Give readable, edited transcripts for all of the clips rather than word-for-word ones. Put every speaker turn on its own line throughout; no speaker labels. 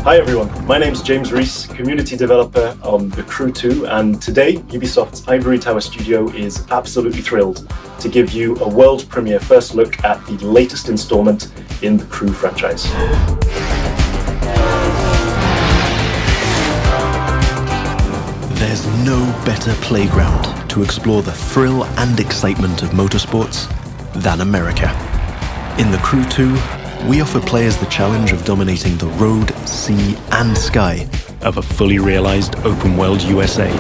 Hi everyone, my name's James Rees, community developer on The Crew 2, and today Ubisoft's Ivory Tower studio is absolutely thrilled to give you a world premiere first look at the latest installment in the Crew franchise.
There's no better playground to explore the thrill and excitement of motorsports than America. In The Crew 2, we offer players the challenge of dominating the road, sea, and sky of a fully realized open-world USA.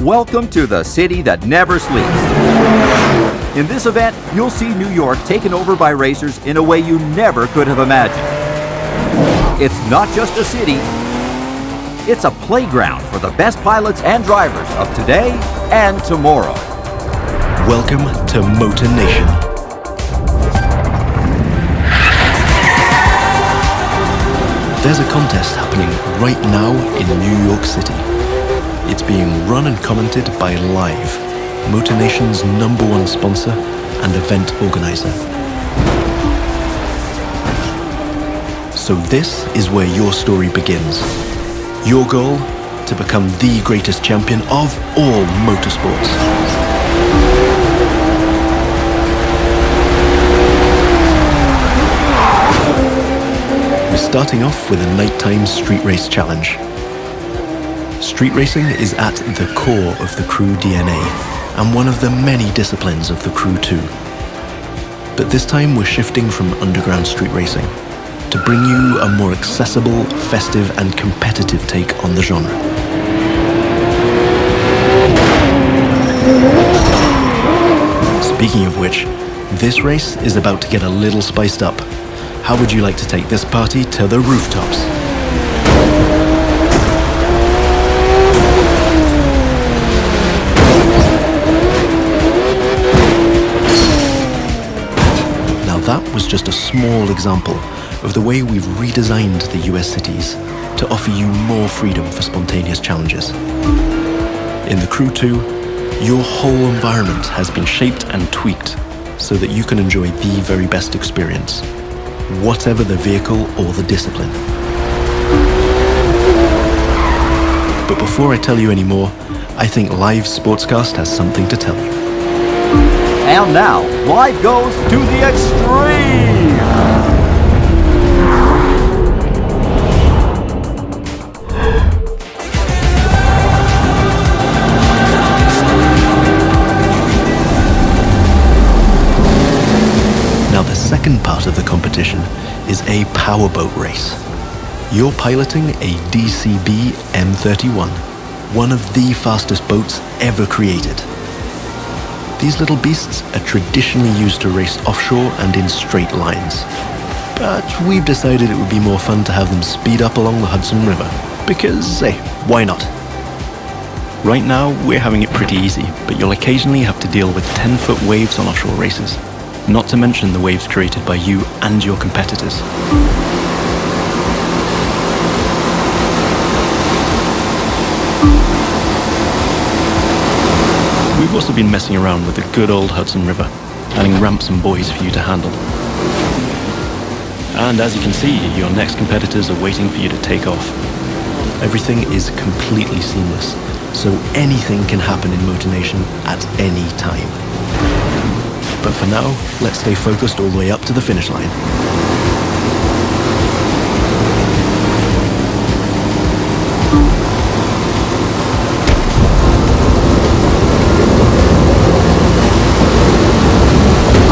Welcome to the city that never sleeps. In this event, you'll see New York taken over by racers in a way you never could have imagined. It's not just a city, it's a playground for the best pilots and drivers of today and tomorrow.
Welcome to Motor Nation. There's a contest happening right now in New York City. It's being run and commented by Live, Motor Nation's #1 sponsor and event organizer. So this is where your story begins. Your goal? To become the greatest champion of all motorsports. We're starting off with a nighttime street race challenge. Street racing is at the core of the Crew DNA and one of the many disciplines of the Crew 2. But this time we're shifting from underground street racing to bring you a more accessible, festive and competitive take on the genre. Speaking of which, this race is about to get a little spiced up. How would you like to take this party to the rooftops? Now that was just a small example of the way we've redesigned the US cities to offer you more freedom for spontaneous challenges. In the Crew 2, your whole environment has been shaped and tweaked so that you can enjoy the very best experience, whatever the vehicle or the discipline. But before I tell you any more, I think Live Sportscast has something to tell you.
And now, Live goes to the extreme!
Now the second part of the competition is a powerboat race. You're piloting a DCB M31, one of the fastest boats ever created. These little beasts are traditionally used to race offshore and in straight lines. But we've decided it would be more fun to have them speed up along the Hudson River, because, hey, why not? Right now, we're having it pretty easy, but you'll occasionally have to deal with 10-foot waves on offshore races. Not to mention the waves created by you and your competitors. We've also been messing around with the good old Hudson River, adding ramps and buoys for you to handle. And as you can see, your next competitors are waiting for you to take off. Everything is completely seamless, so anything can happen in Motor Nation at any time. But for now, let's stay focused all the way up to the finish line.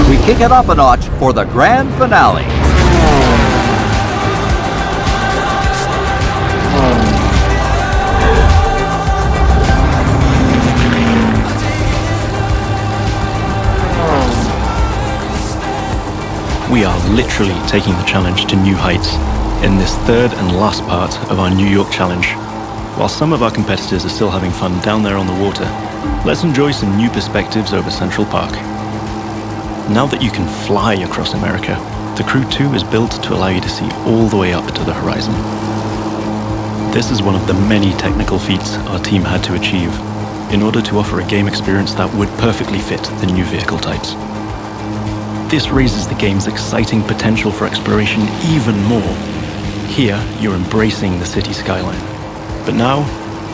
We kick it up a notch for the grand finale.
We are literally taking the challenge to new heights in this third and last part of our New York challenge. While some of our competitors are still having fun down there on the water, let's enjoy some new perspectives over Central Park. Now that you can fly across America, the Crew 2 is built to allow you to see all the way up to the horizon. This is one of the many technical feats our team had to achieve in order to offer a game experience that would perfectly fit the new vehicle types. This raises the game's exciting potential for exploration even more Here, you're embracing the city skyline. But now,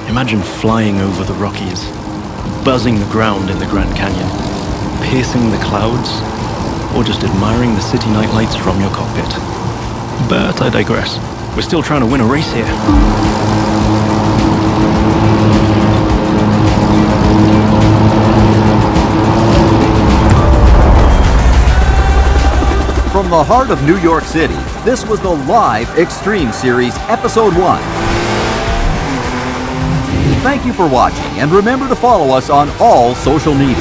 imagine flying over the Rockies, buzzing the ground in the Grand Canyon, piercing the clouds, or just admiring the city nightlights from your cockpit. But I digress. We're still trying to win a race here.
From the heart of New York City, this was the live Extreme Series Episode 1. Thank you for watching, and remember to follow us on all social media.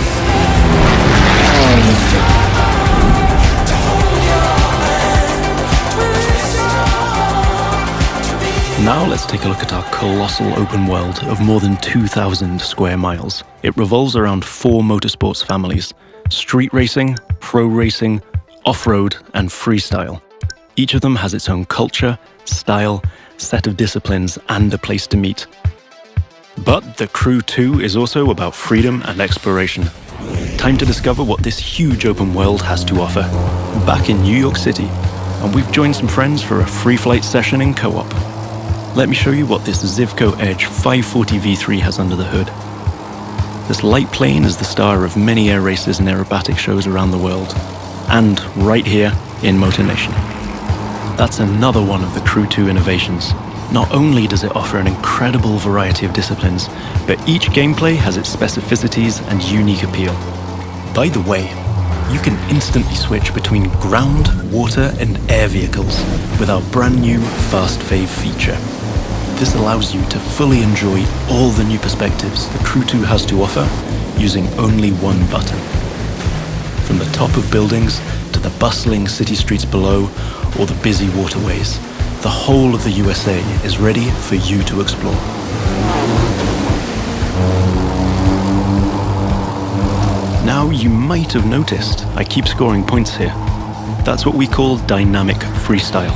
Now let's take a look at our colossal open world of more than 2,000 square miles. It revolves around 4 motorsports families: street racing, pro racing, off-road, and freestyle. Each of them has its own culture, style, set of disciplines, and a place to meet. But the Crew 2 is also about freedom and exploration. Time to discover what this huge open world has to offer. Back in New York City, and we've joined some friends for a free flight session in co-op. Let me show you what this Zivco Edge 540 V3 has under the hood. This light plane is the star of many air races and aerobatic shows around the world, and right here in Motor Nation. That's another one of the Crew 2 innovations. Not only does it offer an incredible variety of disciplines, but each gameplay has its specificities and unique appeal. By the way, you can instantly switch between ground, water, and air vehicles with our brand new Fast Fave feature. This allows you to fully enjoy all the new perspectives the Crew 2 has to offer using only one button. From the top of buildings to the bustling city streets below or the busy waterways, the whole of the USA is ready for you to explore. Now you might have noticed I keep scoring points here. That's what we call dynamic freestyle.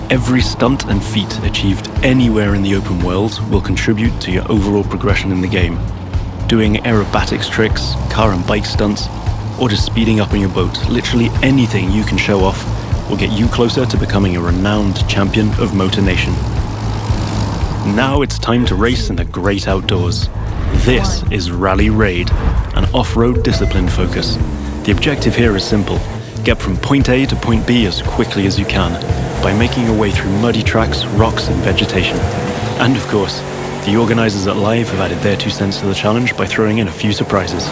Every stunt and feat achieved anywhere in the open world will contribute to your overall progression in the game. Doing aerobatics tricks, car and bike stunts, or just speeding up on your boat, literally anything you can show off will get you closer to becoming a renowned champion of Motor Nation. Now it's time to race in the great outdoors. This is Rally Raid, an off-road discipline focus. The objective here is simple: get from point A to point B as quickly as you can by making your way through muddy tracks, rocks, and vegetation. And of course, the organizers at Live have added their 2 cents to the challenge by throwing in a few surprises.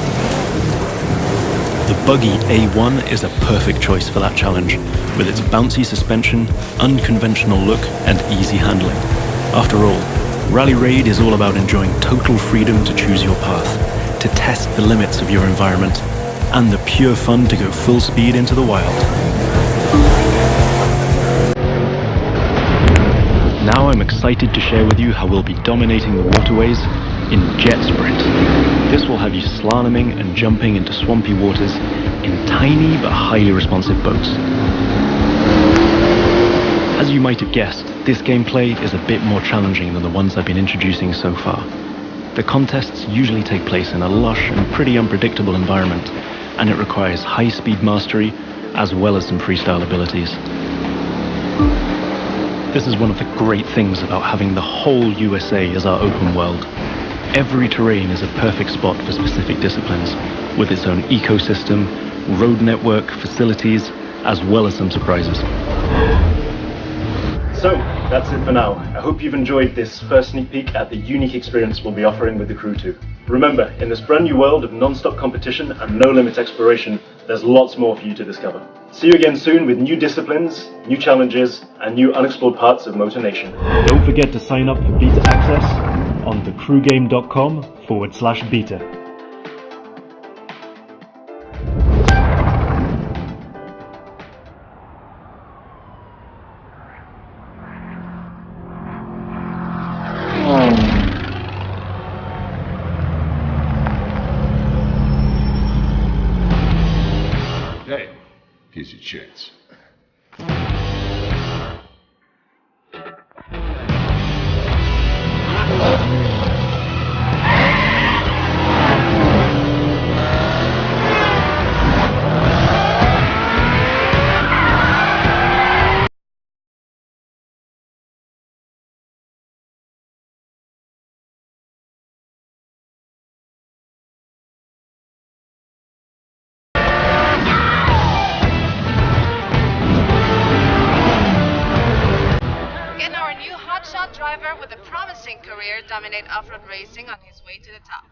The buggy A1 is a perfect choice for that challenge, with its bouncy suspension, unconventional look, and easy handling. After all, Rally Raid is all about enjoying total freedom to choose your path, to test the limits of your environment, and the pure fun to go full speed into the wild. Now I'm excited to share with you how we'll be dominating the waterways in Jet Sprint. This will have you slaloming and jumping into swampy waters in tiny but highly responsive boats. As you might have guessed, this gameplay is a bit more challenging than the ones I've been introducing so far. The contests usually take place in a lush and pretty unpredictable environment, and it requires high-speed mastery as well as some freestyle abilities. This is one of the great things about having the whole USA as our open world. Every terrain is a perfect spot for specific disciplines, with its own ecosystem, road network, facilities, as well as some surprises.
So, that's it for now. I hope you've enjoyed this first sneak peek at the unique experience we'll be offering with the Crew 2. Remember, in this brand new world of non-stop competition and no-limit exploration, there's lots more for you to discover. See you again soon with new disciplines, new challenges, and new unexplored parts of Motor Nation. Don't forget to sign up for beta access on thecrewgame.com/beta.
Hey, here's your chance.
driver with a promising career dominate off-road racing on his way to the top.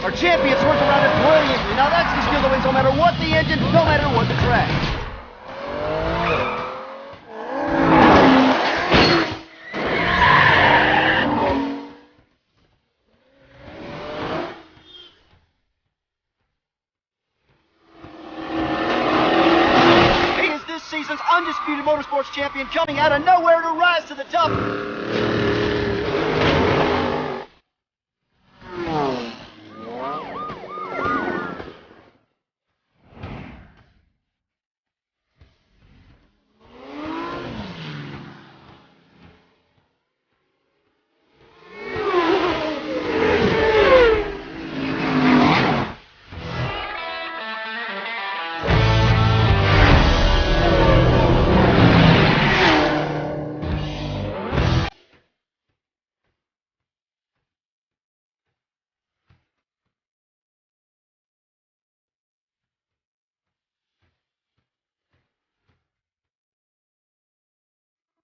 Our champion swerves around it brilliantly. Now that's the skill that wins no matter what the engine, no matter what the track. He is this season's undisputed motorsports champion, coming out of nowhere to rise to the top.